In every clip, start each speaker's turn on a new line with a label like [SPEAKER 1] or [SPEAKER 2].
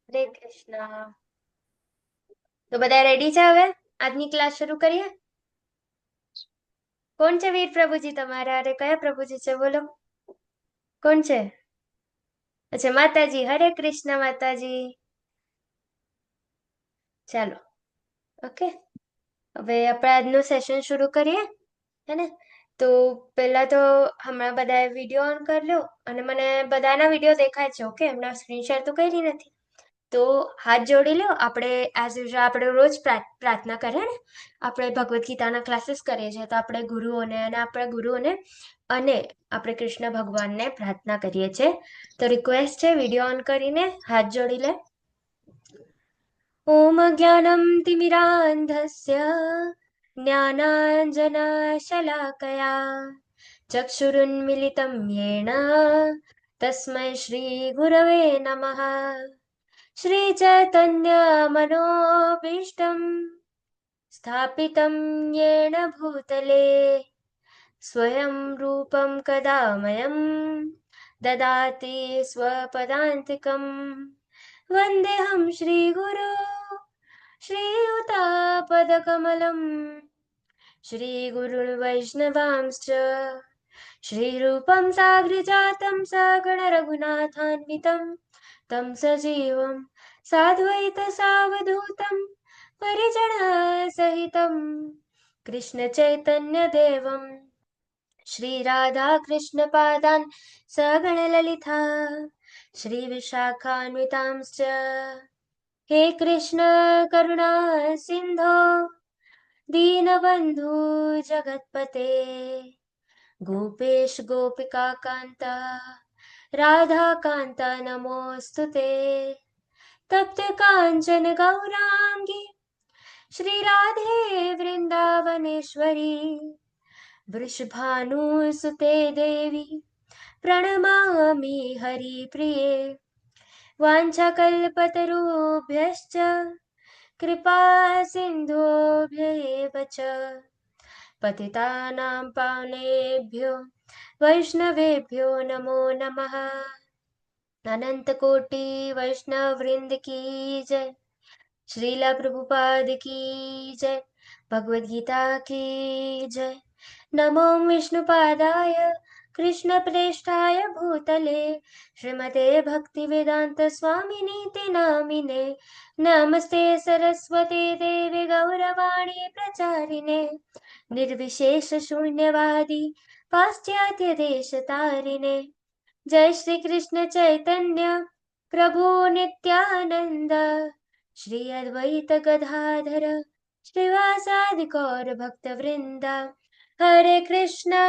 [SPEAKER 1] હરે કૃષ્ણ. તો બધા રેડી છે? હવે આજની ક્લાસ શરૂ કરીએ. કોણ છે વીર પ્રભુજી તમારા? અરે કયા પ્રભુજી છે બોલો? કોણ છે? અચ્છા માતાજી. હરે કૃષ્ણ માતાજી. ચાલો, ઓકે. હવે આપણે આજનું સેશન શરૂ કરીએ, હે ને? તો પહેલા તો હમણાં બધાએ વિડીયો ઓન કરી લો, અને મને બધાના વિડીયો દેખાય છે, ઓકે? હમણાં સ્ક્રીન શેર તો કરી નથી. તો હાથ જોડી લો. આપણે એઝ યુઝ્યુઅલ આપણે રોજ પ્રાર્થના કરીએ ને, આપણે ભગવદ્ ગીતાના ક્લાસીસ કરીએ છીએ, તો આપણે ગુરુઓને અને આપણા ગુરુઓને અને આપણે કૃષ્ણ ભગવાનને પ્રાર્થના કરીએ છીએ. તો રિક્વેસ્ટ છે વિડીયો ઓન કરીને હાથ જોડી લે. ઓમ જ્ઞાનમ તિમિરાંધસ્ય જ્ઞાનાંજનશલાકયા ચક્ષુરુન્મિલિतं येन તસ્मै શ્રી ગુરવે નમઃ. श्रीचैतन्यमनोभीष्टं स्थापितं येन भूतले स्वयं रूपं कदा मह्यं ददाति स्वपदान्तिकं. वन्देऽहं श्रीगुरो श्रीयुतापदकमलं श्रीगुरुर्वैष्णवांश्च श्रीरूपं साग्रजातं सगणरघुनाथान्वितं तं सजीवं साद्वैतसावधूतं परिजनसहितं कृष्णचैतन्यदेवं श्रीराधाकृष्णपादान् सगणललिता श्रीविशाखान्वितांश्च. हे कृष्ण करुणा सिन्धो दीनबन्धु जगत्पते गोपेश गोपिकान्त राधाकान्त नमोऽस्तु ते. तप्त काञ्चन गौराङ्गी श्रीराधे वृन्दावनेश्वरी वृषभानुसुते देवी प्रणमामि हरिप्रिये. वाञ्छाकल्पतरुभ्यश्च कृपा सिन्धुभ्य एव च पतितानां पावनेभ्यो वैष्णवेभ्यो नमो नमः. अनंत कोटि वैष्णव वृंद की जय. श्रीला प्रभुपाद की जय. भगवद गीता की जय. नमो विष्णुपादाय कृष्णप्रेष्ठाय भूतले श्रीमते भक्तिवेदांत स्वामिनीति नामिने. नमस्ते सरस्वती देवी गौरवाणी प्रचारिणे निर्विशेष शून्यवादी पाश्चात्य देश तारिणे. जय श्री कृष्ण चैतन्य प्रभु नित्यानंद श्री अद्वैत गदाधर श्रीवासादि गौर भक्त वृंदा. हरे कृष्णा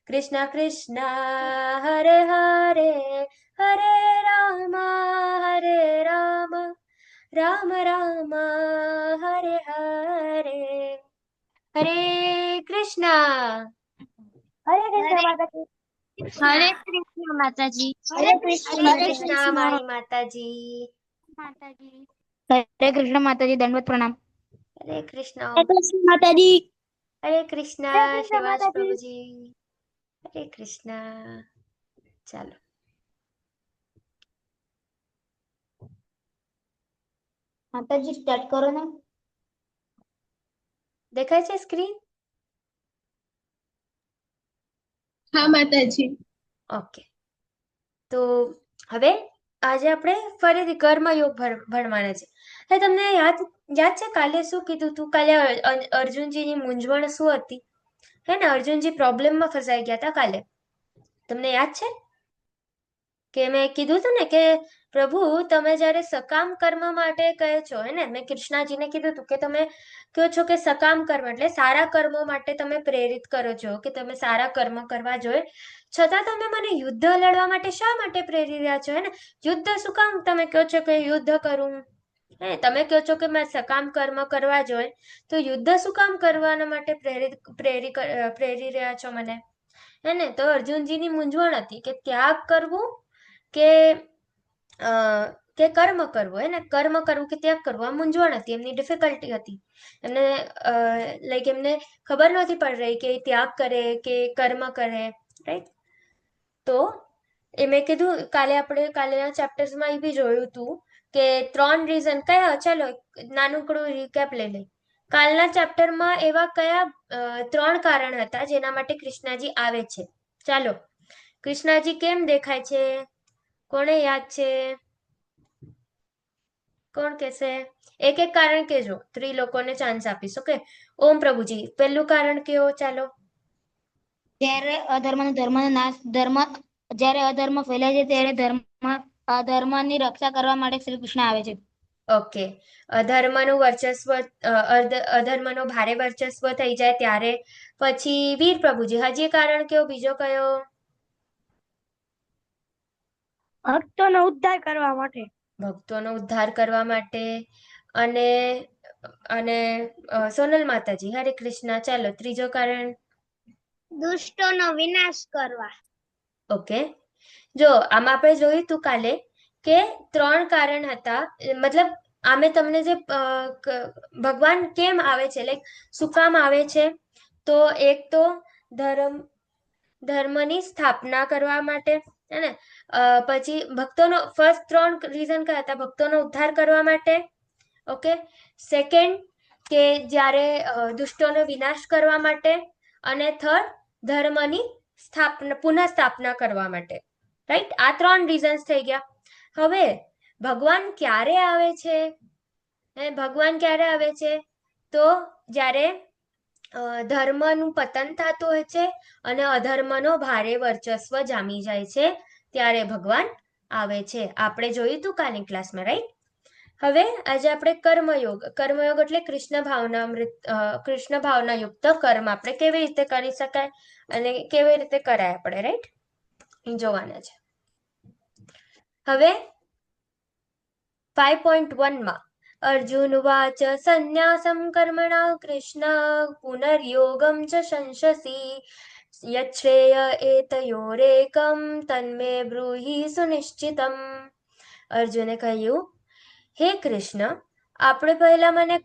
[SPEAKER 1] कृष्णा कृष्णा हरे हरे हरे राम राम राम हरे हरे. हरे कृष्णा.
[SPEAKER 2] हरे कृष्ण माता की
[SPEAKER 3] हरे कृष्ण माताजी।
[SPEAKER 2] हरे कृष्ण
[SPEAKER 1] हरे कृष्णा मारी माताजी.
[SPEAKER 3] माताजी।
[SPEAKER 2] हरे कृष्ण माताजी दंडवत प्रणाम।
[SPEAKER 1] हरे कृष्णा.
[SPEAKER 3] हरे कृष्ण माताजी।
[SPEAKER 1] हरे कृष्णा
[SPEAKER 2] हरे कृष्ण
[SPEAKER 1] श्रीवास
[SPEAKER 2] माताजी।
[SPEAKER 1] प्रभुजी. हरे कृष्णा. ચાલો,
[SPEAKER 2] माताजी स्टार्ट करो ना।
[SPEAKER 1] દેખાય છે સ્ક્રીન?
[SPEAKER 3] हाँ माताजी।
[SPEAKER 1] ઓકે. તો હવે આજે આપણે ફરીથી કર્મયોગ ભણવાના છે. હે તમને યાદ છે કાલે શું કીધું તું? કાલે અર્જુનજીની મૂંઝવણ શું હતી? હે ને, અર્જુનજી પ્રોબ્લેમમાં ફસાઈ ગયા હતા કાલે. તમને યાદ છે કે મેં કીધું હતું ને કે પ્રભુ તમે જ્યારે સકામ કર્મ માટે કહે છો, હે ને, મેં કૃષ્ણાજીને કીધું હતું કે તમે કહો છો કે સકામ કર્મ એટલે સારા કર્મો માટે તમે પ્રેરિત કરો છો કે તમે સારા કર્મ કરવા જોઈએ, છતાં તમે મને યુદ્ધ લડવા માટે શા માટે પ્રેરી રહ્યા છો? હે ને, યુદ્ધ શું કામ તમે કહો છો કે યુદ્ધ કરું? હે, તમે કહો છો કે મેં સકામ કર્મ કરવા જોઈએ, તો યુદ્ધ શું કામ કરવાના માટે પ્રેરી રહ્યા છો મને? હે ને, તો અર્જુનજીની મૂંઝવણ હતી કે ત્યાગ કરવું કે કે કર્મ કરવું. હે ને, કર્મ કરવું કે ત્યાગ કરવું, આ મૂંઝવણ હતી, એમની ડિફિકલ્ટી હતી. એમને લાઈક એમને ખબર નહોતી પડી રહી કે ત્યાગ કરે કે કર્મ કરે, રાઈટ? તો એ મેં કીધું આપણે કાલેના ચેપ્ટર્સમાં એ બી જોયું હતું કે 3 રીઝન કયા, ચાલો નાનકડું રીકેપ લઈ લઈએ. કાલના ચેપ્ટરમાં એવા કયા 3 કારણ હતા જેના માટે કૃષ્ણાજી આવે છે. ચાલો, કૃષ્ણાજી કેમ દેખાય છે? કોને યાદ છે? કોણ કહેશે? એક એક કારણ કહેજો, 3 લોકોને ચાન્સ આપીશ. ઓકે, ઓમ પ્રભુજી, પહેલું કારણ કયો? ચાલો.
[SPEAKER 2] જ્યારે જ્યારે અધર્મ ફેલાય છે ત્યારે અધર્મની રક્ષા કરવા માટે શ્રી કૃષ્ણ આવે છે.
[SPEAKER 1] ઓકે, અધર્મનું વર્ચસ્વ અધર્મનો ભારે વર્ચસ્વ થઈ જાય ત્યારે. પછી વીર પ્રભુજી, હજી કારણ કયો? બીજો કયો?
[SPEAKER 3] ભક્તોનો ઉદ્ધાર કરવા માટે.
[SPEAKER 1] ભક્તોનો ઉદ્ધાર કરવા માટે. અને અને સોનલ માતાજી, હરે કૃષ્ણ. ચાલો, ત્રીજો કારણ.
[SPEAKER 3] દુષ્ટોનો વિનાશ કરવા.
[SPEAKER 1] ઓકે, જો આમાં આપણે જોયું તું કાલે કે 3 કારણ હતા. મતલબ આમે તમને જે ભગવાન કેમ આવે છે, લાઈક શું કામ આવે છે, તો એક તો ધર્મની સ્થાપના કરવા માટે, હે ને? પછી ભક્તોનો ફર્સ્ટ 3 રીઝન કયા હતા? ભક્તોનો ઉદ્ધાર કરવા માટે. ઓકે, સેકન્ડ કે જ્યારે દુષ્ટોનો વિનાશ કરવા માટે. અને થર્ડ, ધર્મની પુનઃસ્થાપના કરવા માટે. રાઈટ, આ 3 રીઝન્સ થઈ ગયા. હવે ભગવાન ક્યારે આવે છે? ભગવાન ક્યારે આવે છે? તો જ્યારે ધર્મનું પતન થતું હોય છે અને અધર્મનો ભારે વર્ચસ્વ જામી જાય છે, ત્યારે ભગવાન આવે છે. આપણે જોયું તું કાલની ક્લાસમાં, રાઈટ? હવે આજે આપણે કર્મયોગ એટલે કૃષ્ણ ભાવના યુક્ત કર્મ આપણે કેવી રીતે કરી શકાય અને કેવી રીતે કરાય આપણે, રાઈટ? જોવાના છે. હવે 5.1 અર્જુન વાચ સંન્યાસમ કર્મણા કૃષ્ણ પુનર્યોગમ ચ શંસસી યચ્છ્રેય એતયોરેકમ તન્મે બ્રૂહિ સુનિશ્ચિતમ. અર્જુને કહ્યું, હે કૃષ્ણ, આપણે પહેલા મને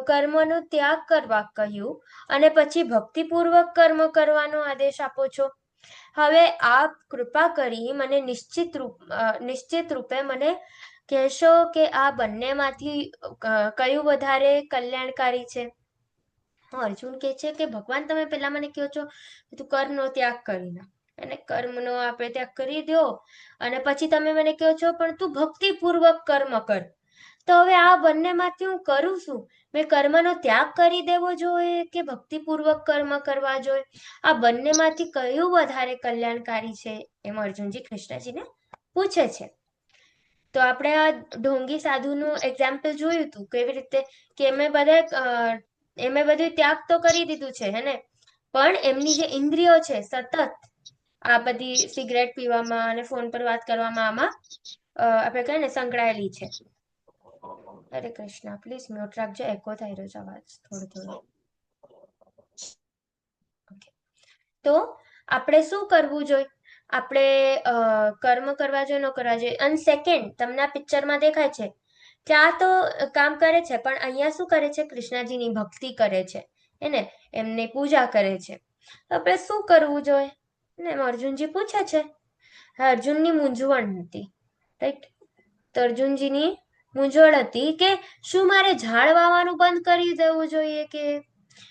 [SPEAKER 1] કર્મનો ત્યાગ કરવા કહ્યું અને પછી ભક્તિપૂર્વક કર્મ કરવાનો આદેશ આપો છો. હવે આપ કૃપા કરી મને નિશ્ચિત રૂપે મને કહેશો કે આ બંનેમાંથી કયું વધારે કલ્યાણકારી છે? અર્જુન કહે છે કે ભગવાન, તમે પહેલા મને કહો છો તું કર્મનો ત્યાગ કરી નાખ, અને કર્મનો આપણે ત્યાગ કરી દો, અને પછી તમે મને કહો છો પણ તું ભક્તિપૂર્વક કર્મ કર. તો હવે આ બંનેમાંથી હું કરું છું? મેં કર્મનો ત્યાગ કરી દેવો જોઈએ કે ભક્તિપૂર્વક કર્મ કરવા જોઈએ? આ બંનેમાંથી કયું વધારે કલ્યાણકારી છે? એમ અર્જુનજી કૃષ્ણજીને પૂછે છે. તો આપણે આ ઢોંગી સાધુનું એક્ઝામ્પલ જોયું હતું, કેવી રીતે કે એમે બધું ત્યાગ તો કરી દીધું છે, હે ને? પણ એમની જે ઇન્દ્રિયો છે સતત આ બધી સિગરેટ પીવામાં અને ફોન પર વાત કરવામાં આમાં આપણે કહીએ ને સંકળાયેલી છે. હરે કૃષ્ણ, પ્લીઝ મ્યુટ રાખજો, એકો થઈ રહ્યો છે અવાજ થોડો થોડો. ઓકે, તો આપણે શું કરવું જોઈએ? આપણે કર્મ કરવા જોઈએ, ન કરવા જોઈએ? અને સેકન્ડ, તમને આ પિક્ચરમાં દેખાય છે કે આ તો કામ કરે છે, પણ અહીંયા શું કરે છે? કૃષ્ણજીની ભક્તિ કરે છે, એને એમની પૂજા કરે છે. આપણે શું કરવું જોઈએ? ને અર્જુનજી પૂછે છે. અર્જુનની મૂંઝવણ હતી, રાઈટ? તો અર્જુનજીની મૂંઝવણ હતી કે શું મારે ઝાડ વાવવાનું બંધ કરી દેવું જોઈએ કે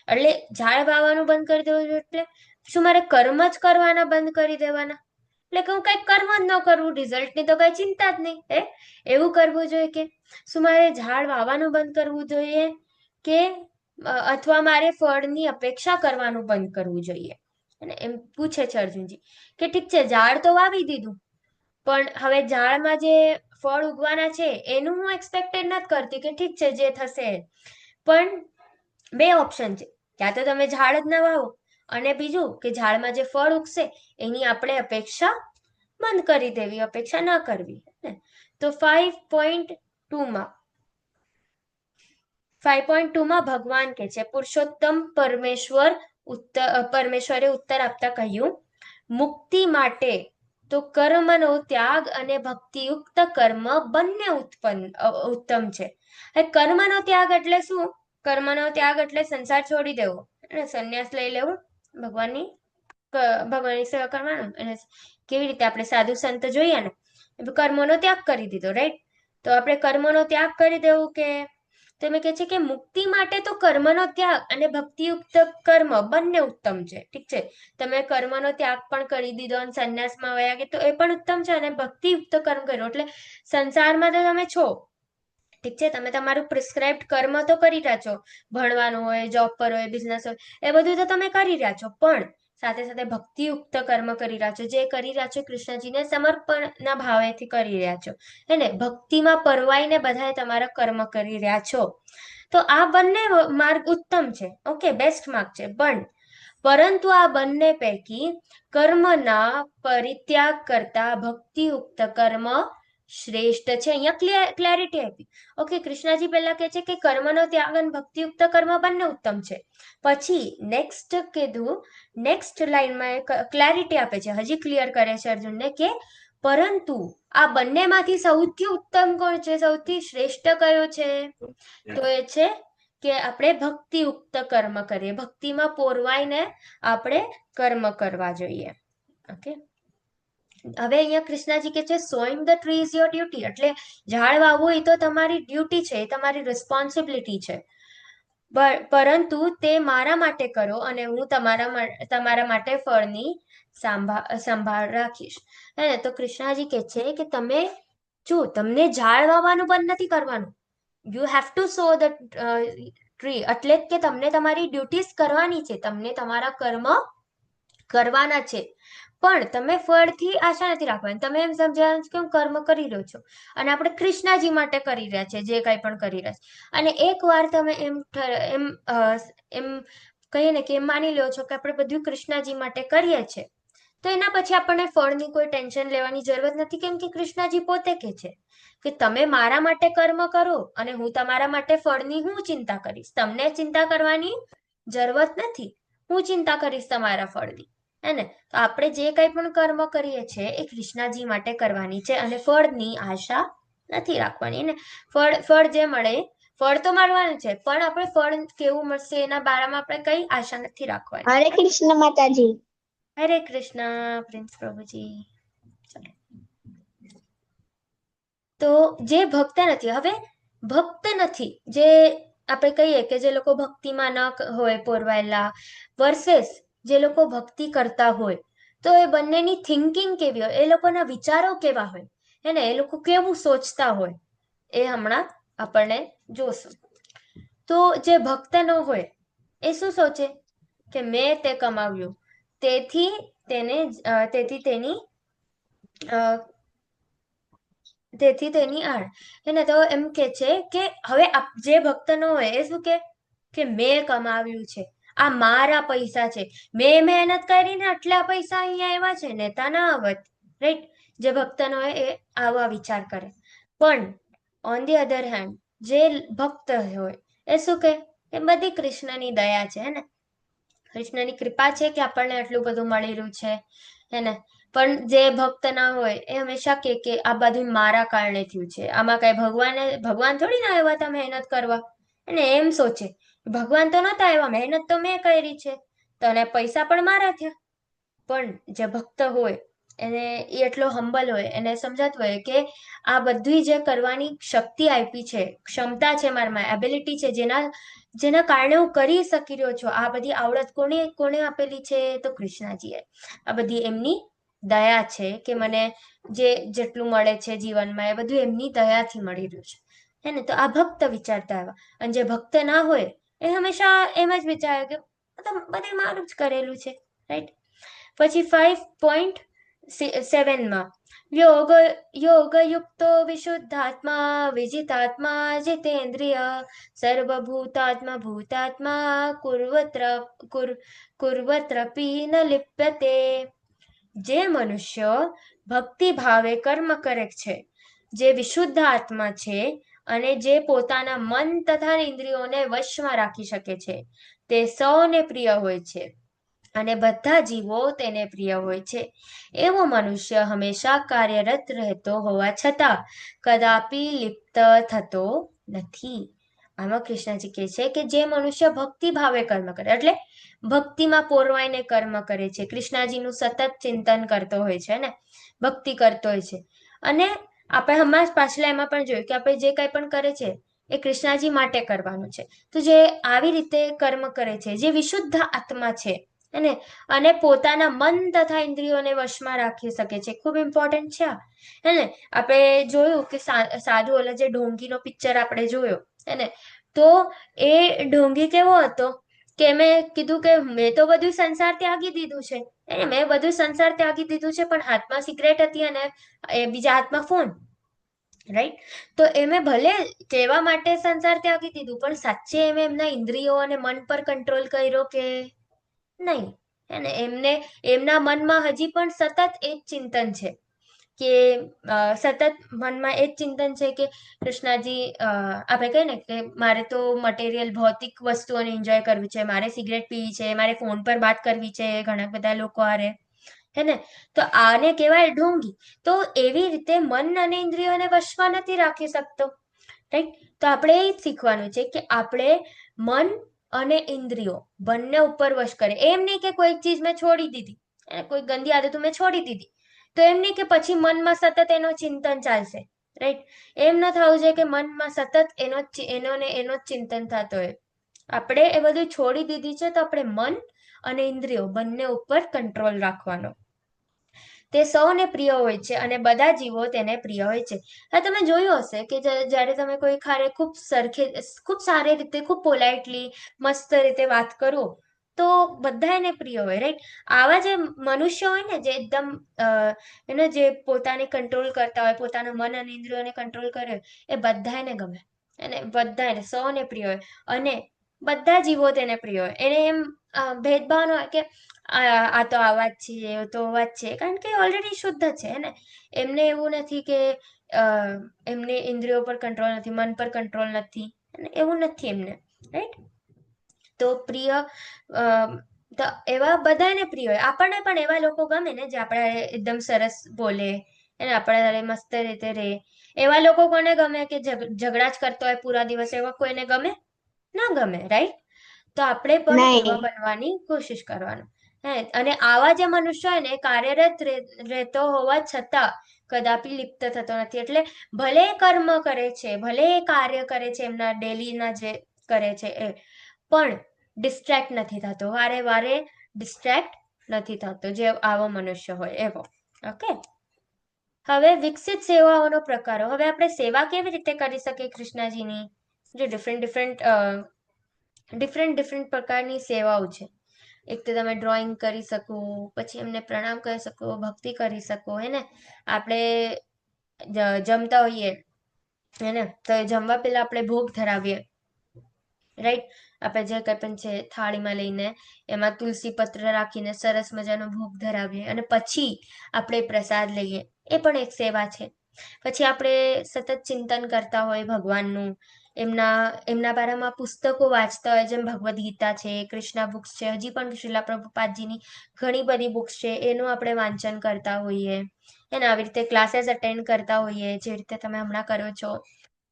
[SPEAKER 1] એટલે ઝાડ વાવવાનું બંધ કરી દેવું જોઈએ એટલે શું મારે કર્મ જ કરવાના બંધ કરી દેવાના? એટલે કે હું કઈ કર્મ જ ન કરવું, રિઝલ્ટની તો કઈ ચિંતા જ નહીં, એવું કરવું જોઈએ કે શું મારે ઝાડ વાવવાનું બંધ કરવું જોઈએ કે અથવા મારે ફળની અપેક્ષા કરવાનું બંધ કરવું જોઈએ? અને એમ પૂછે છે અર્જુનજી કે ઠીક છે, ઝાડ તો વાવી દીધું, પણ હવે ઝાડમાં જે ફળ ઉગવાના છે એનું હું એક્સપેક્ટેડ નથી કરતી કે ઠીક છે જે થશે. પણ 2 ઓપ્શન છે, ક્યાં તો તમે ઝાડ જ ના વાવો, અને બીજું કે ઝાડમાં જે ફળ ઉગશે એની આપણે અપેક્ષા બંધ કરી દેવી, અપેક્ષા ન કરવી. તો 5.2માં ભગવાન કે છે, પુરુષોત્તમ પરમેશ્વરે ઉત્તર આપતા કહ્યું, મુક્તિ માટે તો કર્મનો ત્યાગ અને ભક્તિયુક્ત કર્મ બંને ઉત્તમ છે. કર્મનો ત્યાગ એટલે શું? કર્મનો ત્યાગ એટલે સંસાર છોડી દેવો, સંન્યાસ લઈ લેવું, ભગવાનની ભગવાનની સેવા કરવાનું, અને કેવી રીતે આપણે સાધુ સંત જોઈએ ને, કર્મોનો ત્યાગ કરી દીધો, રાઈટ? તો આપણે કર્મોનો ત્યાગ કરી દેવું કે તમે કહે છે કે મુક્તિ માટે તો કર્મનો ત્યાગ અને ભક્તિયુક્ત કર્મ બંને ઉત્તમ છે, ઠીક છે? તમે કર્મનો ત્યાગ પણ કરી દીધો અને સંન્યાસમાં વયા ગયા તો એ પણ ઉત્તમ છે, અને ભક્તિયુક્ત કર્મ કર્યો એટલે સંસારમાં તો તમે છો, ઠીક છે? તમે તમારું પ્રિસ્ક્રાઇબ્ડ કર્મ તો કરી રહ્યા છો, ભણવાનું હોય, જોબ પર હોય, બિઝનેસ હોય, એ બધું તો તમે કરી રહ્યા છો, પણ સાથે સાથે ભક્તિયુક્ત કર્મ કરી રહ્યા છો, જે કરી રહ્યા છો કૃષ્ણજીને સમર્પણના ભાવેથી કરી રહ્યા છો, હે ને? ભક્તિમાં પરવાઈને બધાએ તમારા કર્મ કરી રહ્યા છો. તો આ બંને માર્ગ ઉત્તમ છે, ઓકે, બેસ્ટ માર્ગ છે, પણ પરંતુ આ બંને પૈકી કર્મના પરિત્યાગ કરતા ભક્તિયુક્ત કર્મ શ્રેષ્ઠ છે. અહીંયા ક્લેરિટી આપી. ઓકે, કૃષ્ણજી પહેલા કહે છે કે કર્મનો ત્યાગ અને ભક્તિયુક્ત કર્મ બંને ઉત્તમ છે. પછી નેક્સ્ટ કીધું, નેક્સ્ટ લાઈનમાં ક્લેરિટી આપે છે, હજી ક્લિયર કરે છે અર્જુનને કે પરંતુ આ બંનેમાંથી સૌથી ઉત્તમ કોણ છે, સૌથી શ્રેષ્ઠ કયો છે? તો એ છે કે આપણે ભક્તિયુક્ત કર્મ કરીએ, ભક્તિમાં પોરવાઈને આપણે કર્મ કરવા જોઈએ. ઓકે, હવે અહીંયા કૃષ્ણજી કે છે sewing the tree is your duty, એટલે ઝાડ વાવવું એ તો તમારી ડ્યુટી છે, એ તમારી રિસ્પોન્સિબિલિટી છે, પરંતુ તે મારા માટે કરો અને હું તમારા માટે ફળની સંભાળ રાખીશ, હે ને? તો કૃષ્ણજી કે છે કે તમે જો તમને ઝાડ વાવવાનું બંધ નથી કરવાનું, you have to so the tree, એટલે કે તમને તમારી ડ્યુટીઝ કરવાની છે, તમને તમારા કર્મ કરવાના છે, પણ તમે ફળથી આશા નથી રાખવાની. તમે એમ સમજવાનું કે હું કર્મ કરી રહ્યો છું અને આપણે કૃષ્ણજી માટે કરી રહ્યા છે જે કંઈ પણ કરી રહ્યા છે, અને એકવાર તમે એમ એમ કહીએ ને કે એમ માની લો છો કે આપણે બધું કૃષ્ણજી માટે કરીએ છીએ, તો એના પછી આપણને ફળની કોઈ ટેન્શન લેવાની જરૂરત નથી, કેમ કે કૃષ્ણજી પોતે કહે છે કે તમે મારા માટે કર્મ કરો અને હું તમારા માટે ફળની હું ચિંતા કરીશ, તમને ચિંતા કરવાની જરૂરત નથી, હું ચિંતા કરીશ તમારા ફળની, હે ને? તો આપણે જે કંઈ પણ કર્મ કરીએ છીએ એ કૃષ્ણજી માટે કરવાની છે અને ફળની આશા નથી રાખવાની, ને ફળ જે મળે, ફળ તો મળવાનું છે, પણ આપણે ફળ કેવું મળશે એના બારામાં આપણે કઈ આશા નથી રાખવાની.
[SPEAKER 3] હરે કૃષ્ણ માતાજી.
[SPEAKER 1] હરે કૃષ્ણ પ્રિન્સ પ્રભુજી. ચાલો, તો જે ભક્ત નથી, હવે ભક્ત નથી જે આપણે કહીએ કે જે લોકો ભક્તિમાં ન હોય પોરવાયેલા, વર્સેસ જે લોકો ભક્તિ કરતા હોય, તો એ બંનેની થિંકિંગ કેવી હોય, એ લોકોના વિચારો કેવા હોય, હે ને? એ લોકો કેવું સોચતા હોય એ હમણાં આપણને જોશું. તો જે ભક્ત ન હોય એ શું સોચે કે મેં તે કમાવ્યું, તેથી તેની આડ, એને તો એમ કે છે કે હવે જે ભક્ત ન હોય એ શું કે મેં કમાવ્યું છે, આ મારા પૈસા છે, મેં મહેનત કરીને આટલા પૈસા અહીંયા આવ્યા છે, નેતા ના આવત, રાઈટ? જે ભક્ત ન હોય એ આવા વિચાર કરે, પણ ઓન ધી અધર હેન્ડ જે ભક્ત હોય એ શું કે એ બધી કૃષ્ણની દયા છે, હે ને? કૃષ્ણની કૃપા છે કે આપણને આટલું બધું મળી રહ્યું છે, હે ને? પણ જે ભક્ત ના હોય એ હંમેશા કે આ બધું મારા કારણે થયું છે, આમાં કઈ ભગવાન થોડી ના આવ્યા હતા મહેનત કરવા, અને એમ સોચે ભગવાન તો નતા આવ્યા, મહેનત તો મેં કરી છે, તને પૈસા પણ મારા થયા. પણ જે ભક્ત હોય એને એ એટલો હંબલ હોય, એને સમજાતું હોય કે આ બધી જે કરવાની શક્તિ આપી છે, ક્ષમતા છે મારામાં, એબિલિટી છે, જેના કારણે હું કરી શકી રહ્યો છું, આ બધી આવડત કોને આપેલી છે? તો કૃષ્ણજીએ. આ બધી એમની દયા છે કે મને જેટલું મળે છે જીવનમાં એ બધું એમની દયાથી મળી રહ્યું છે, હે ને? તો આ ભક્ત વિચારતા આવ્યા, અને જે ભક્ત ના હોય એ હંમેશા એમ જ વિચારે કે બધે મારું જ કરેલું છે, રાઈટ? પછી 5.7માં યોગયુક્તો વિશુદ્ધાત્મા વિજિતાત્મા જીતેન્દ્રિય સર્વભૂતાત્મા ભૂતાત્મા કુર્વત્રપી ન લિપ્યતે. જે મનુષ્ય ભક્તિ ભાવે કર્મ કરે છે, જે વિશુદ્ધ આત્મા છે અને જે પોતાના મન તથા ઇન્દ્રિયોને વશમાં રાખી શકે છે, તે સૌને પ્રિય હોય છે અને બધા જીવો તેને પ્રિય હોય છે. એવો મનુષ્ય હંમેશા કાર્યરત રહેતો હોવા છતાં કદાપી લિપ્ત થતો નથી. આમાં કૃષ્ણજી કહે છે કે જે મનુષ્ય ભક્તિ ભાવે કર્મ કરે, એટલે ભક્તિમાં પોરવાઈને કર્મ કરે છે, કૃષ્ણજીનું સતત ચિંતન કરતો હોય છે ને, ભક્તિ કરતો હોય છે. અને આપણે હમણાં જ પાછલા એમાં પણ જોયું કે આપણે જે કંઈ પણ કરે છે એ કૃષ્ણજી માટે કરવાનું છે. તો જે આવી રીતે કર્મ કરે છે, જે વિશુદ્ધ આત્મા છે એને, અને પોતાના મન તથા ઇન્દ્રિયોને વશમાં રાખી શકે છે, ખૂબ ઇમ્પોર્ટન્ટ છે આ. હેને, આપણે જોયું કે સાધુ ઓલા જે ઢોંગીનો પિક્ચર આપણે જોયો હેને, તો એ ઢોંગી કેવો હતો કે મેં કીધું કે મેં તો બધું સંસાર ત્યાગી દીધું છે, મેં બધું સંસાર ત્યાગી દીધું છે, પણ હાથમાં સિગરેટ હતી અને એ બીજા હાથમાં ફોન, રાઈટ? તો એમે ભલે કહેવા માટે સંસાર ત્યાગી દીધું, પણ સાચે એમના ઇન્દ્રિયો અને મન પર કંટ્રોલ કર્યો કે નહીં? એને એમને એમના મનમાં હજી પણ સતત એ જ ચિંતન છે કે સતત મનમાં એ જ ચિંતન છે કે કૃષ્ણાજી, આપણે કહીએ ને કે મારે તો મટીરિયલ ભૌતિક વસ્તુઓને એન્જોય કરવી છે, મારે સિગરેટ પીવી છે, મારે ફોન પર વાત કરવી છે ઘણા બધા લોકો હારે, હે ને? તો આને કહેવાય ઢોંગી. તો એવી રીતે મન અને ઇન્દ્રિયોને વશમાં નથી રાખી શકતો, રાઈટ? તો આપણે એ જ શીખવાનું છે કે આપણે મન અને ઇન્દ્રિયો બંને ઉપર વશ કરે. એમ નહીં કે કોઈ ચીજ મેં છોડી દીધી, કોઈ ગંદી આદતો મેં છોડી દીધી, તો એમ નહીં કે પછી મનમાં સતત એનો ચિંતન ચાલશે, રાઈટ? એમ ન થવું જોઈએ કે મનમાં સતત એનો ને એનો જ ચિંતન થતો હોય. આપણે એ બધું છોડી દીધી છે, તો આપણે મન અને ઇન્દ્રિયો બંને ઉપર કંટ્રોલ રાખવાનો. તે સૌને પ્રિય હોય છે અને બધા જીવો તેને પ્રિય હોય છે. હા, તમે જોયું હશે કે જ્યારે તમે કોઈ ખારે ખૂબ સારી રીતે, ખૂબ પોલાઇટલી, મસ્ત રીતે વાત કરો તો બધા એને પ્રિય હોય, રાઈટ? આવા જે મનુષ્ય હોય ને, જે એકદમ જે પોતાને કંટ્રોલ કરતા હોય, પોતાના મન અને ઇન્દ્રિયોને કંટ્રોલ કરે હોય, એ બધા એને ગમે, અને બધા એને સૌને પ્રિય હોય, અને બધા જીવો તેને પ્રિય હોય. એને એમ ભેદભાવ ન હોય કે આ તો આવા જ છે, એ તો આવા જ છે, કારણ કે ઓલરેડી શુદ્ધ છે ને. એમને એવું નથી કે એમને ઇન્દ્રિયો પર કંટ્રોલ નથી, મન પર કંટ્રોલ નથી, એવું નથી એમને, રાઈટ? તો પ્રિય તો એવા બધાને પ્રિય હોય. આપણને પણ એવા લોકો ગમે ને જે આપણે એકદમ સરસ બોલે, એને આપણે મસ્ત રીતે રહે. એવા લોકો કોને ગમે કે ઝઘડા જ કરતો હોય પૂરા દિવસ? એવા કોઈને ગમે? ના ગમે, રાઈટ? તો આપણે પણ એવા
[SPEAKER 3] નહીં.
[SPEAKER 1] બનવાની કોશિશ કરવાનું. હે, અને આવા જે મનુષ્ય હોય ને, એ કાર્યરત રહેતો હોવા છતાં કદાપી લિપ્ત થતો નથી. એટલે ભલે એ કર્મ કરે છે, ભલે એ કાર્ય કરે છે, એમના ડેલીના જે કરે છે એ, પણ ડિસ્ટ્રેક્ટ નથી થતો, વારે વારે ડિસ્ટ્રેક્ટ નથી થતો, જે આવો મનુષ્ય હોય એવો. ઓકે, હવે વિકસિત સેવાઓનો પ્રકારો. હવે આપણે સેવા કેવી રીતે કરી શકીએ કૃષ્ણજીની? જે ડિફરન્ટ પ્રકારની સેવાઓ છે. એક તો તમે ડ્રોઈંગ કરી શકો, પછી એમને પ્રણામ કરી શકો, ભક્તિ કરી શકો, હે ને? આપણે જમતા હોઈએ હે ને, તો જમવા પહેલા આપણે ભોગ ધરાવીએ, રાઈટ? આપણે જે કંઈ પણ છે થાળીમાં લઈને એમાં તુલસી પત્ર રાખીને સરસ મજાનો ભોગ ધરાવીએ, અને પછી આપણે પ્રસાદ લઈએ, એ પણ એક સેવા છે. પછી આપણે સતત ચિંતન કરતા હોય ભગવાનનું, એમના બારામાં પુસ્તકો વાંચતા હોય, જેમ ભગવદ્ ગીતા છે, કૃષ્ણા બુક્સ છે, હજી પણ શ્રીલા પ્રભુપાદજીની ઘણી બધી બુક્સ છે, એનું આપણે વાંચન કરતા હોઈએ, એને આવી રીતે ક્લાસીસ અટેન્ડ કરતા હોઈએ, જે રીતે તમે હમણાં કરો છો.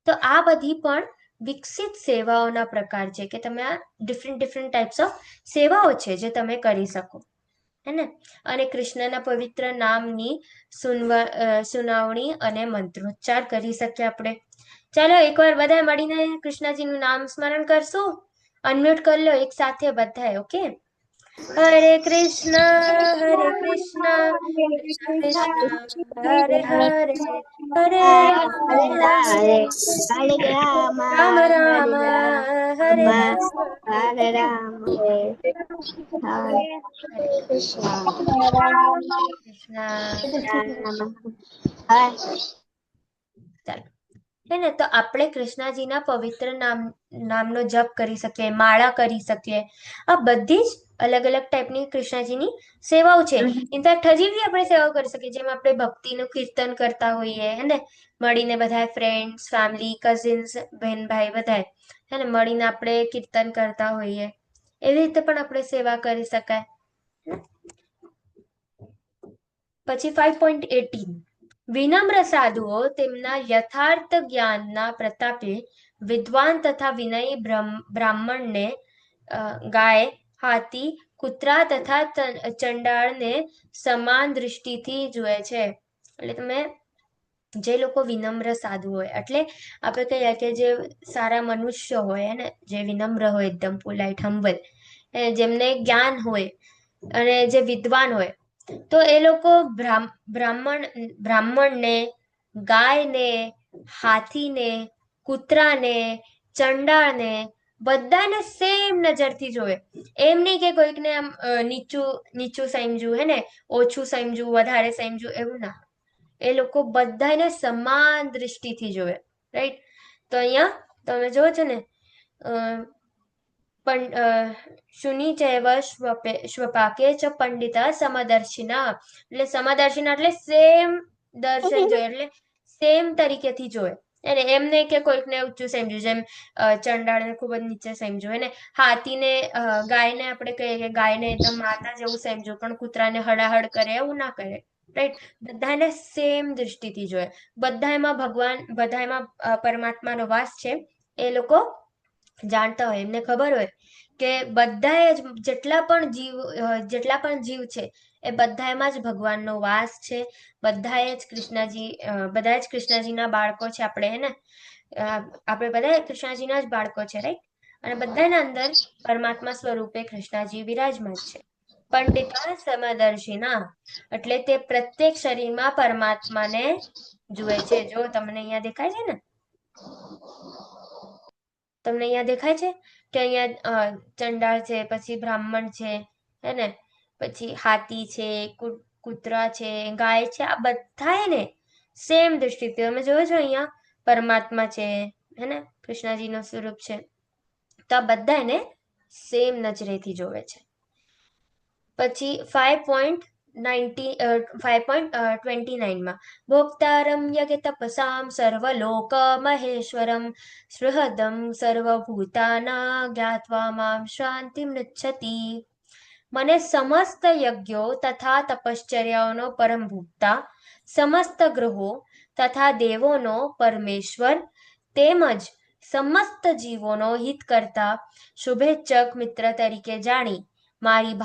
[SPEAKER 1] તો આ બધી પણ વિકસિત સેવાઓના પ્રકાર છે કે તમે આ ડિફરન્ટ ટાઈપ્સ ઓફ સેવાઓ છે જે તમે કરી શકો, હે ને? અને કૃષ્ણના પવિત્ર નામની સુનાવણી અને મંત્રોચ્ચાર કરી શકીએ આપણે. ચાલો એકવાર બધા મળીને કૃષ્ણજીનું નામ સ્મરણ કરશું. અનમ્યુટ કરી લો એક સાથે બધાએ. ઓકે, હરે કૃષ્ણ કૃષ્ણ કૃષ્ણ હરે હરે, હરે
[SPEAKER 3] હરે
[SPEAKER 1] હરે,
[SPEAKER 3] હરે હરે રામ
[SPEAKER 1] રામ રામ
[SPEAKER 3] હરે
[SPEAKER 1] હરે
[SPEAKER 3] રામ હરે રામ હરે
[SPEAKER 1] હરે
[SPEAKER 3] કૃષ્ણ
[SPEAKER 1] કૃષ્ણ.
[SPEAKER 3] હરે
[SPEAKER 1] ચાલો, હે ને? તો આપણે કૃષ્ણજીના પવિત્ર નામનો જપ કરી શકીએ, માળા કરી શકીએ. આ બધી જ અલગ અલગ ટાઈપની કૃષ્ણજીની સેવાઓ છે. ઇનફેક્ટ હજી બી આપણે સેવાઓ કરી શકીએ, જેમ આપણે ભક્તિનું કીર્તન કરતા હોઈએ, હે ને? મળીને બધા ફ્રેન્ડ્સ, ફેમિલી, કઝિન્સ, બહેન ભાઈ બધાએ, હે ને, મળીને આપણે કીર્તન કરતા હોઈએ, એવી રીતે પણ આપણે સેવા કરી શકાય. પછી 5.18 વિનમ્ર સાધુઓ તેમના યથાર્થ જ્ઞાનના પ્રતાપે વિદ્વાન તથા વિનયી બ્રાહ્મણને ગાય, હાથી, કૂતરા તથા ચંડાળને સમાન દૃષ્ટિથી જુએ છે. એટલે તમે જે લોકો વિનમ્ર સાધુ હોય એટલે આપણે કહીએ કે જે સારા મનુષ્ય હોય ને, જે વિનમ્ર હોય, એકદમ પોલાઇટ, હમ્બલ, જેમને જ્ઞાન હોય અને જે વિદ્વાન હોય, તો એ લોકો બ્રાહ્મણને, ગાયને, હાથીને, કૂતરાને, ચંડાળને બધાને સેમ નજરથી જોવે. એમ નહીં કે કોઈકને આમ નીચું નીચું સમજ્યું, હે ને, ઓછું સમજ્યું, વધારે સમજ્યું, એવું ના. એ લોકો બધાને સમાન દૃષ્ટિથી જોવે, રાઈટ? તો અહીંયા તમે જોવો છો ને, પણ શુનિચૈવ શ્વપાકે ચ પંડિતા સમદર્શિના, એટલે સમદર્શિના એટલે સેમ દર્શન જોયે, એટલે સેમ તરીકેથી જોયે. એને એમ નહીં કે કોઈકને ઊંચું સમજ્યું, જેમ ચંડાળને ખૂબ જ નીચે સમજ્યું, એને હાથીને, ગાયને આપણે કહીએ કે ગાયને એકદમ માતા જેવું સમજ્યું, પણ કૂતરાને હડાહડ કરે એવું ના કરે, રાઈટ? બધાને સેમ દૃષ્ટિથી જોયે. બધામાં પરમાત્માનો વાસ છે, એ લોકો જાણતા હોય, એમને ખબર હોય કે બધાએ જેટલા પણ જીવ છે, એ બધામાં જ ભગવાનનો વાસ છે. બધા જ કૃષ્ણજીના બાળકો છે આપણે, હે ને? આપણે બધા કૃષ્ણજીના જ બાળકો છે, રાઈટ? અને બધાના અંદર પરમાત્મા સ્વરૂપે કૃષ્ણજી વિરાજમાન છે. પંડિતા સમદર્શિના એટલે તે પ્રત્યેક શરીરમાં પરમાત્માને જુએ છે. જો તમને અહીંયા દેખાય છે ને, તમને અહીંયા દેખાય છે કે અહીંયા ચંડાળ છે, પછી બ્રાહ્મણ છે, હે ને, પછી હાથી છે, કૂતરા છે, ગાય છે, આ બધા ને સેમ દૃષ્ટિથી તમે જોવો છો. અહીંયા પરમાત્મા છે, હે ને, કૃષ્ણજીનું સ્વરૂપ છે, તો આ બધા એને સેમ નજરેથી જોવે છે. પછી 5.29 ભોક્તારમ યજ્ઞ તપસામ સર્વલોક મહેશ્વરમ સૃહદમ સર્વભૂતાના જ્ઞાત્વા મામ શાંતિમ પૃચ્છતિ. મને સમસ્ત યજ્ઞો તથા તપશ્ચર્યાઓનો પરમ ભોક્તા, સમસ્ત ગ્રહો તથા દેવોનો પરમેશ્વર, તેમજ સમસ્ત જીવોનો હિત કરતા શુભેચ્છક મિત્ર તરીકે જાણી મારી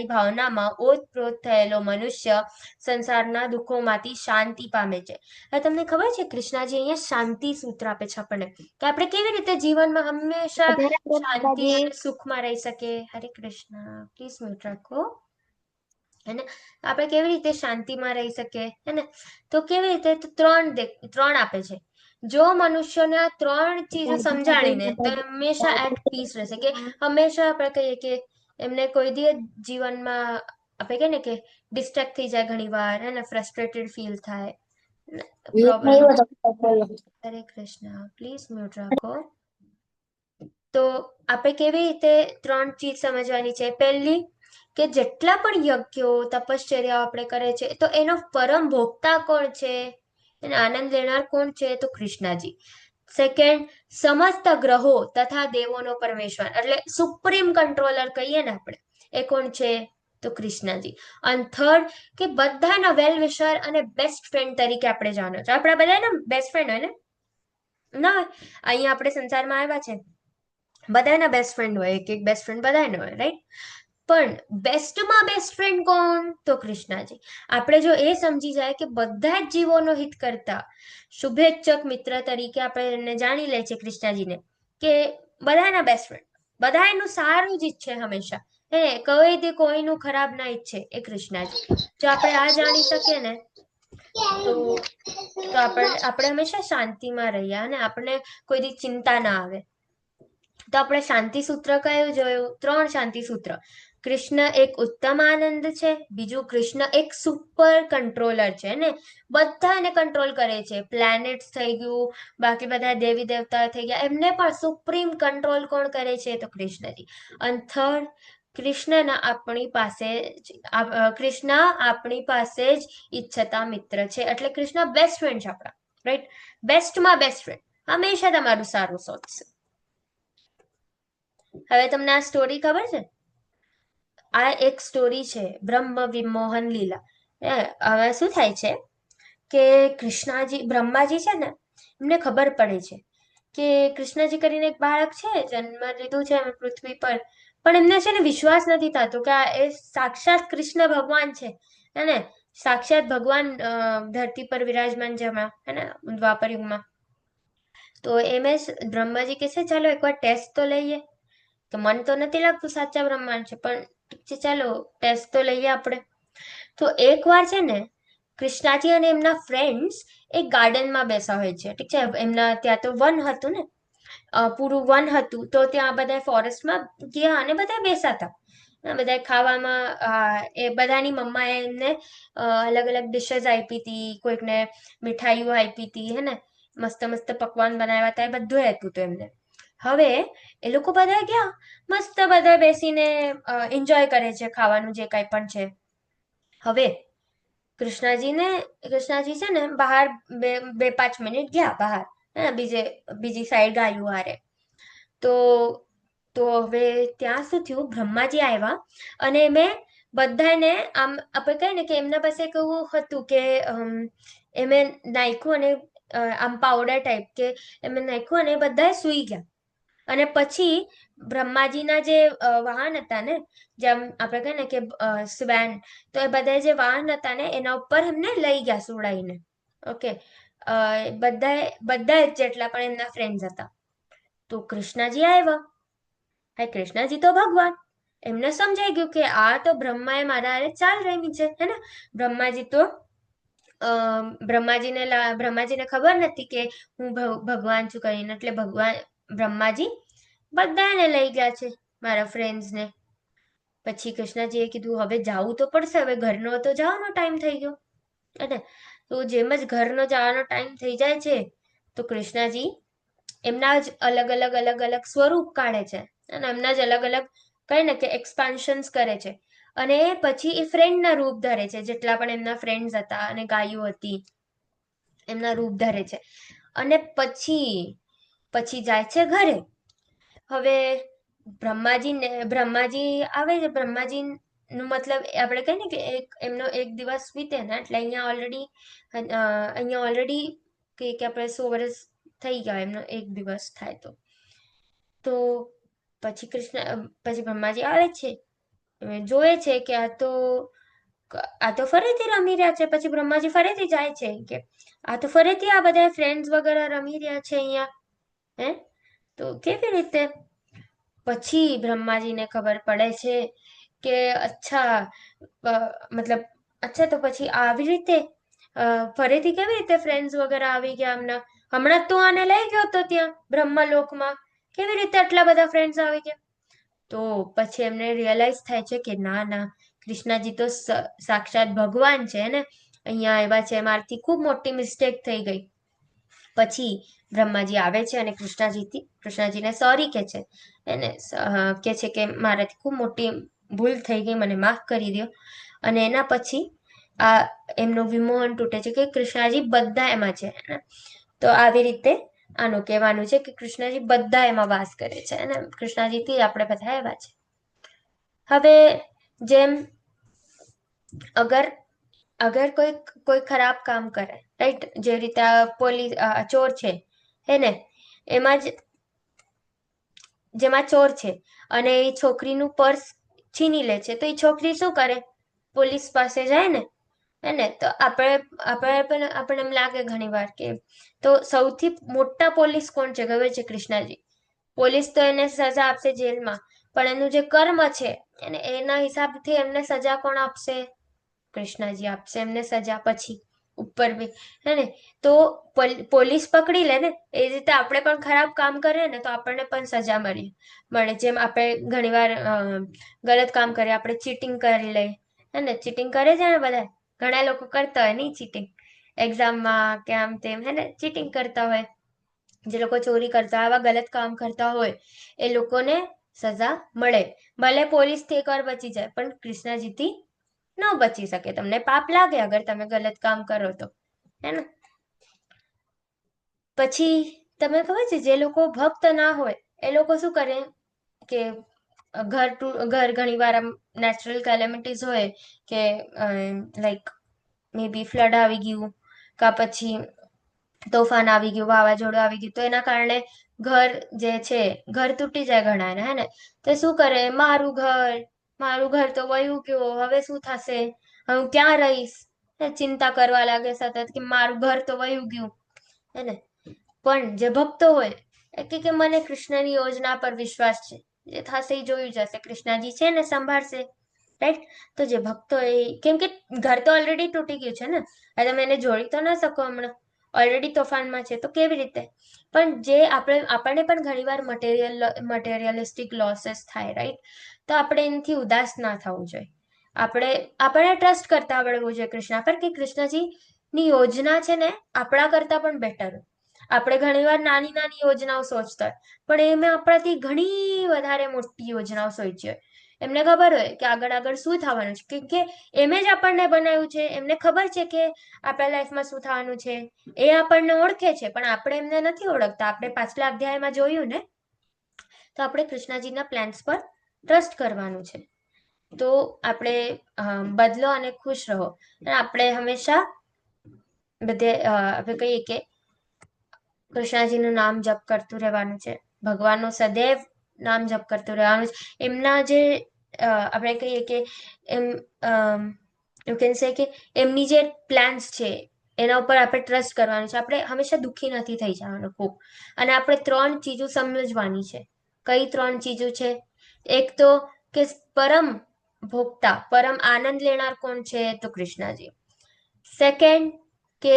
[SPEAKER 1] ભાવનામાં ઓતપ્રોત થયેલો મનુષ્ય સંસારના દુઃખોમાંથી શાંતિ પામે છે. હવે તમને ખબર છે કૃષ્ણજી અહીંયા શાંતિ સૂત્ર આપે છે આપણને, કે આપણે કેવી રીતે જીવનમાં હંમેશા શાંતિ અને સુખમાં રહી શકીએ. હરે કૃષ્ણ, પ્લીઝ મ્યુટ રાખો. અને આપણે કેવી રીતે શાંતિમાં રહી શકીએ, હે ને? તો કેવી રીતે? તો ત્રણ આપે છે. જો મનુષ્યને આ ત્રણ ચીજો સમજાણીને, તો હંમેશા એટ પીસ રહેશે. કે હંમેશા આપણે કહીએ કે એમને કોઈ દિવસ જીવનમાં આપણે કહીએ ને કે ડિસ્ટ્રેક્ટ થઈ જાય ઘણી વાર, હે ને, ફ્રસ્ટ્રેટેડ ફીલ થાય, problem. Hare Krishna, please mute રાખો. તો આપણે કેવી રીતે ત્રણ ચીજ સમજવાની છે? પહેલી, કે જેટલા પણ યજ્ઞો તપશ્ચર્યા આપણે કરે છે, તો એનો પરમ ભોગતા કોણ છે? એને આનંદ લેનાર કોણ છે? તો કૃષ્ણજી. સેકન્ડ, સમસ્ત ગ્રહો તથા દેવોનો પરમેશ્વર એટલે સુપ્રીમ કંટ્રોલર કહીએ ને આપણે, એ કોણ છે? તો કૃષ્ણજી. અને થર્ડ, કે બધાના વેલ વિશર અને બેસ્ટ ફ્રેન્ડ તરીકે આપણે જાણો છો. આપણા બધાના બેસ્ટ ફ્રેન્ડ હોય ને? ના, અહીંયા આપણે સંસારમાં આવ્યા છે, બધાના બેસ્ટ ફ્રેન્ડ હોય, એક એક બેસ્ટ ફ્રેન્ડ બધાને હોય, રાઈટ? પણ બેસ્ટમાં બેસ્ટ ફ્રેન્ડ કોણ? તો કૃષ્ણજી. આપણે જો એ સમજી જાય કે બધા જ જીવોનો હિત કરતા શુભેચ્છક મિત્ર તરીકે આપણે એને જાણી લે છે કૃષ્ણજીને, કે બધાના બેસ્ટ ફ્રેન્ડ, બધા એનું સારું જ ઈચ્છે હંમેશા, હે, કોઈ દી કોઈનું ખરાબ ના ઈચ્છે, એ કૃષ્ણજી. જો આપણે આ જાણી શકીએ ને, તો આપણે હંમેશા શાંતિમાં રહીએ અને આપણને કોઈ દી ચિંતા ના આવે. તો આપણે શાંતિ સૂત્ર કયું જોયું? ત્રણ શાંતિ સૂત્ર. કૃષ્ણ એક ઉત્તમ આનંદ છે, બીજું કૃષ્ણ એક સુપર કંટ્રોલર છે, ને બધાને કંટ્રોલ કરે છે, પ્લેનેટ્સ થઈ ગયું, બાકી બધા દેવી દેવતા થઈ ગયા, એમને પણ સુપ્રીમ કંટ્રોલ કોણ કરે છે? તો કૃષ્ણજી. અને થર્ડ, કૃષ્ણ આપણી પાસે જ ઈચ્છતા મિત્ર છે, એટલે કૃષ્ણ બેસ્ટ ફ્રેન્ડ છે આપણા, રાઈટ? બેસ્ટમાં બેસ્ટ ફ્રેન્ડ, હંમેશા તમારું સારું સોચશે. હવે તમને આ સ્ટોરી ખબર છે? આ એક સ્ટોરી છે બ્રહ્મ વિમોહન લીલા. હવે શું થાય છે કે બ્રહ્માજી છે ને એમને ખબર પડે છે કે કૃષ્ણજી કરીને એક બાળક છે, જન્મ લીધું છે પૃથ્વી પર, પણ એમને છે ને વિશ્વાસ નથી થતો કે આ એ સાક્ષાત કૃષ્ણ ભગવાન છે, હે સાક્ષાત ભગવાન ધરતી પર વિરાજમાન છે હમણાં, હે ને દ્વાપર યુગમાં. તો બ્રહ્માજી કહે છે ચાલો એકવાર ટેસ્ટ તો લઈએ. તો મન તો નથી લાગતું સાચા બ્રહ્માંડ છે, પણ ઠીક છે ચાલો ટેસ્ટ તો લઈએ આપણે. તો એકવાર છે ને કૃષ્ણાજી અને એમના ફ્રેન્ડ્સ એક ગાર્ડનમાં બેસા હોય છે, ઠીક છે, એમના ત્યાં તો વન હતું ને, પૂરું વન હતું, તો ત્યાં બધા ફોરેસ્ટમાં ગયા અને બધા બેસા હતા. બધા ખાવામાં એ બધાની મમ્માએ એમને અલગ અલગ ડિશેસ આપી હતી, કોઈકને મીઠાઈઓ આપી હતી, હે ને મસ્ત મસ્ત પકવાન બનાવ્યા હતા, એ બધું આપ્યું હતું એમને. હવે એ લોકો બધા ગયા, મસ્ત બધા બેસીને એન્જોય કરે છે ખાવાનું જે કાંઈ પણ છે. હવે કૃષ્ણાજી છે ને બહાર બે બે 5 મિનિટ ગયા બહાર, બીજી સાઈડ ગાયું હારે. તો તો હવે ત્યાં શું થયું, બ્રહ્માજી આવ્યા અને મેં બધાને આમ આપણે કહીએ ને કે એમના પાસે કેવું હતું કે એમે નાખ્યું અને આમ પાવડર ટાઈપ કે એમે નાખ્યું અને બધા સૂઈ ગયા. અને પછી બ્રહ્માજીના જે વાહન હતા ને, જેમ આપણે કહીએ ને કે સ્વેન, તો એ બધા જે વાહન હતા ને એના ઉપર એમને લઈ ગયા સુવડાવીને. ઓકે, બધા જેટલા પણ એમના ફ્રેન્ડ્સ હતા. તો કૃષ્ણજી આવ્યા. હા, કૃષ્ણજી તો ભગવાન, એમને સમજાઈ ગયું કે આ તો બ્રહ્માએ મારા હારે ચાલ રમી છે, હે ને. બ્રહ્માજી તો બ્રહ્માજીને ખબર નથી કે હું ભગવાન છું કરીને, એટલે બ્રહ્માજી બધાને લઈ ગયા છે, મારા ફ્રેન્ડ્સને. પછી કૃષ્ણજીએ કીધું હવે જાવું તો પડશે, હવે ઘરનો તો જવાનો ટાઈમ થઈ ગયો, અને તો જેમ જ ઘરનો જવાનો ટાઈમ થઈ જાય છે તો કૃષ્ણજી એમના જ અલગ અલગ અલગ અલગ સ્વરૂપ કાઢે છે, અને એમના જ અલગ અલગ કહે ને કે એક્સપાન્શન્સ કરે છે. અને પછી એ ફ્રેન્ડના રૂપ ધરે છે, જેટલા પણ એમના ફ્રેન્ડ્સ હતા અને ગાયો હતી એમના રૂપ ધરે છે. અને પછી જાય છે ઘરે. હવે બ્રહ્માજી આવે છે, બ્રહ્માજી નું મતલબ આપણે કહીએ ને કે એમનો એક દિવસ વીતે ને એટલે અહીંયા ઓલરેડી કે આપણે 100 વર્ષ થઈ ગયા એમનો એક દિવસ થાય તો પછી બ્રહ્માજી આવે છે, જોવે છે કે આ તો ફરીથી રમી રહ્યા છે. પછી બ્રહ્માજી ફરીથી જાય છે કે આ તો ફરીથી આ બધા ફ્રેન્ડ્સ વગેરે રમી રહ્યા છે અહીંયા, હે તો કેવી રીતે. પછી બ્રહ્માજીને ખબર પડે છે કે અચ્છા, મતલબ અચ્છા, તો પછી આવી રીતે ફરીથી કેવી રીતે ફ્રેન્ડ્સ વગેરે આવી ગયા હમણાં તો આને લઈ ગયો હતો ત્યાં બ્રહ્મલોકમાં, કેવી રીતે આટલા બધા ફ્રેન્ડ્સ આવી ગયા. તો પછી એમને રિયલાઇઝ થાય છે કે ના ના, કૃષ્ણજી તો સાક્ષાત ભગવાન છે ને, અહીંયા આવ્યા છે, મારથી ખૂબ મોટી મિસ્ટેક થઈ ગઈ. પછી બ્રહ્માજી આવે છે અને કૃષ્ણજીને સોરી કે છે, એને કે છે કે મારાથી ખૂબ મોટી ભૂલ થઈ ગઈ, મને માફ કરી દો. અને એના પછી આ એમનું વિમોહન તૂટે છે કે કૃષ્ણજી બધા એમાં છે. તો આવી રીતે આનું કહેવાનું છે કે કૃષ્ણજી બધા એમાં વાસ કરે છે, અને કૃષ્ણજીથી આપણે બધા એવા છે. હવે જેમ અગર અગર કોઈ ખરાબ કામ કરે, રાઈટ, જે રીતે ચોર છે, હે ને, એમાં જેમાં ચોર છે અને એ છોકરીનું પર્સ છીની લે છે, તો એ છોકરી શું કરે, પોલીસ પાસે જાય ને, હે ને. તો આપણે એમ લાગે ઘણી વાર કે તો સૌથી મોટા પોલીસ કોણ છે ખબર છે? કૃષ્ણજી. પોલીસ તો એને સજા આપશે જેલમાં, પણ એનું જે કર્મ છે એના હિસાબથી એમને સજા કોણ આપશે? કૃષ્ણજી આપશે એમને સજા. પછી ઉપર બી, હે ને, તો પોલીસ પકડી લે ને, એ રીતે આપણે પણ ખરાબ કામ કરીએ ને તો આપણને પણ સજા મળે. જેમ આપણે ઘણીવાર ગલત કામ કરીએ, આપણે ચીટિંગ કરી લઈએ, હે ને, ચીટિંગ કરે છે ને બધા, ઘણા લોકો કરતા હોય નહીં ચીટિંગ, એક્ઝામમાં કે આમ તેમ, હે ને, ચીટિંગ કરતા હોય. જે લોકો ચોરી કરતા હોય, આવા ગલત કામ કરતા હોય, એ લોકોને સજા મળે. ભલે પોલીસથી એકવાર બચી જાય, પણ કૃષ્ણજીથી ન બચી શકે. તમને પાપ લાગે અગર તમે ગલત કામ કરો તો, હે ને. પછી તમને ખબર છે, જે લોકો ભક્ત ના હોય એ લોકો શું કરે કે ઘર ઘણી વાર આમ નેચરલ કેલેમિટીઝ હોય કે લાઈક મે બી ફ્લડ આવી ગયું, કાં પછી તોફાન આવી ગયું, વાવાઝોડું આવી ગયું, તો એના કારણે ઘર જે છે, ઘર તૂટી જાય ઘણાને, હે ને? તો શું કરે, મારું ઘર તો વયું ગયું, હવે શું થશે, હવે હું ક્યાં રહીશ, ચિંતા કરવા લાગે સતત કે મારું ઘર તો વયું ગયું, હે ને? પણ જે ભક્તો હોય એ કે મને કૃષ્ણની યોજના પર વિશ્વાસ છે, જે થશે એ જોયું જશે, કૃષ્ણજી છે ને સંભાળશે, રાઈટ? તો જે ભક્તો એ, કેમ કે ઘર તો ઓલરેડી તૂટી ગયું છે ને, હવે તમે એને જોડી તો ના શકો હમણાં, ઓલરેડી તોફાનમાં છે, તો કેવી રીતે? પણ જે આપણને પણ ઘણીવાર મટીરિયલિસ્ટિક લોસીસ થાય, રાઈટ? તો આપણે એનાથી ઉદાસ ના થવું જોઈએ. આપણે ટ્રસ્ટ કરતા આવડવું જોઈએ કૃષ્ણ પર, કે કૃષ્ણજી ની યોજના છે ને આપણા કરતા પણ બેટર. આપણે ઘણીવાર નાની નાની યોજનાઓ સોચતા હોય, પણ એમાં આપણાથી ઘણી વધારે મોટી યોજનાઓ સોચી હોય. એમને ખબર હોય કે આગળ શું થવાનું છે, કેમ કે એમે જ આપણને બનાવ્યું છે, એમને ખબર છે કે આપણા લાઈફમાં શું થવાનું છે, એ આપણને ઓળખે છે, પણ આપણે એમને નથી ઓળખતા. આપણે પાછલા અધ્યાયમાં જોયું ને, તો આપણે કૃષ્ણજીના પ્લાન્સ પર ટ્રસ્ટ કરવાનું છે. તો આપણે બદલો અને ખુશ રહો, અને આપણે હંમેશા આપણે કહીએ કે કૃષ્ણજીનું નામ જપ કરતું રહેવાનું છે, ભગવાનનું સદૈવ નામ જપ કરતું રહેવાનું છે. એમના જે આપણે કહીએ કે યુ કેન સે કે એમની જે પ્લાન્સ છે એના ઉપર આપણે ટ્રસ્ટ કરવાનું છે. આપણે હંમેશા દુઃખી નથી થઈ જવાનું ખૂબ. અને આપણે 3 ચીજો સમજવાની છે. કઈ 3 ચીજો છે? એક તો કે પરમ ભોગતા, પરમ આનંદ લેનાર કોણ છે? તો કૃષ્ણજી. સેકન્ડ કે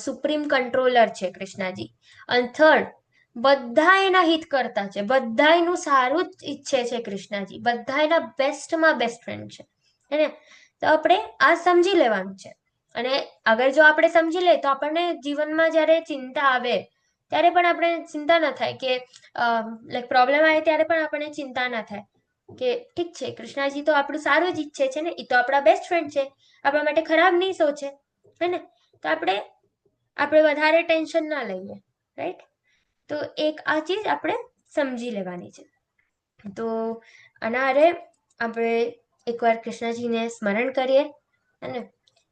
[SPEAKER 1] સુપ્રીમ કંટ્રોલર છે કૃષ્ણજી. અને થર્ડ, બધા એના હિત કરતા છે, બધા એનું સારું જ ઈચ્છે છે કૃષ્ણજી, બધા એના બેસ્ટમાં બેસ્ટ ફ્રેન્ડ છે, હે ને? તો આપણે આ સમજી લેવાનું છે. અને અગર જો આપણે સમજી લઈએ તો આપણને જીવનમાં જ્યારે ચિંતા આવે ત્યારે પણ આપણે ચિંતા ન થાય, કે લાઈક પ્રોબ્લેમ આવે ત્યારે પણ આપણને ચિંતા ના થાય, કે ઠીક છે, કૃષ્ણજી તો આપણું સારું જ ઈચ્છે છે ને, એ તો આપણા બેસ્ટ ફ્રેન્ડ છે, આપણા માટે ખરાબ નહીં સોચે, હે ને? તો આપણે વધારે ટેન્શન ના લઈએ, રાઈટ? તો એક આ ચીજ આપણે સમજી લેવાની છે. તો આના અરે આપણે એકવાર કૃષ્ણજીને સ્મરણ કરીએ, અને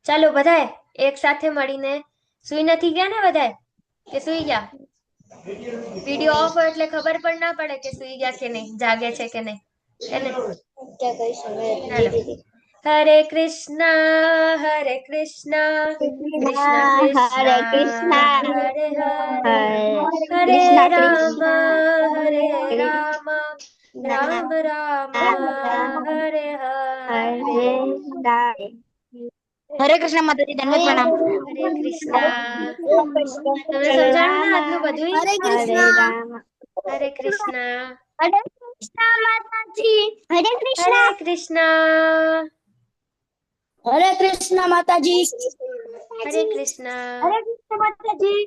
[SPEAKER 1] ચાલો બધાએ એક સાથે મળીને, સુઈ નથી ગયા ને બધાએ, કે સુઈ ગયા? વિડીયો ઓફ હોય એટલે ખબર પણ ના પડે કે સુઈ ગયા કે નહીં, જાગે છે કે નહીં, હે ને? ચાલો. હરે કૃષ્ણ કૃષ્ણ
[SPEAKER 3] હરે
[SPEAKER 1] કૃષ્ણ
[SPEAKER 3] કૃષ્ણ
[SPEAKER 1] હરે હરે,
[SPEAKER 3] હરે
[SPEAKER 1] હરે
[SPEAKER 3] કૃષ્ણ
[SPEAKER 1] રામ રામ રામ હરે હરે.
[SPEAKER 2] હરે કૃષ્ણ માતાજી, દંડવત પ્રણામ.
[SPEAKER 1] હરે કૃષ્ણ. તમને
[SPEAKER 3] હરે
[SPEAKER 1] સમજાણું
[SPEAKER 3] રામ
[SPEAKER 1] ને આજનું બધું?
[SPEAKER 3] હરે રામ
[SPEAKER 1] હરે કૃષ્ણ.
[SPEAKER 2] હરે કૃષ્ણ માતાજી. હરે
[SPEAKER 1] હરે
[SPEAKER 2] કૃષ્ણ.
[SPEAKER 1] કૃષ્ણ.
[SPEAKER 2] હરે કૃષ્ણ માતાજી.
[SPEAKER 1] હરે કૃષ્ણ.
[SPEAKER 2] હરે કૃષ્ણ માતાજી.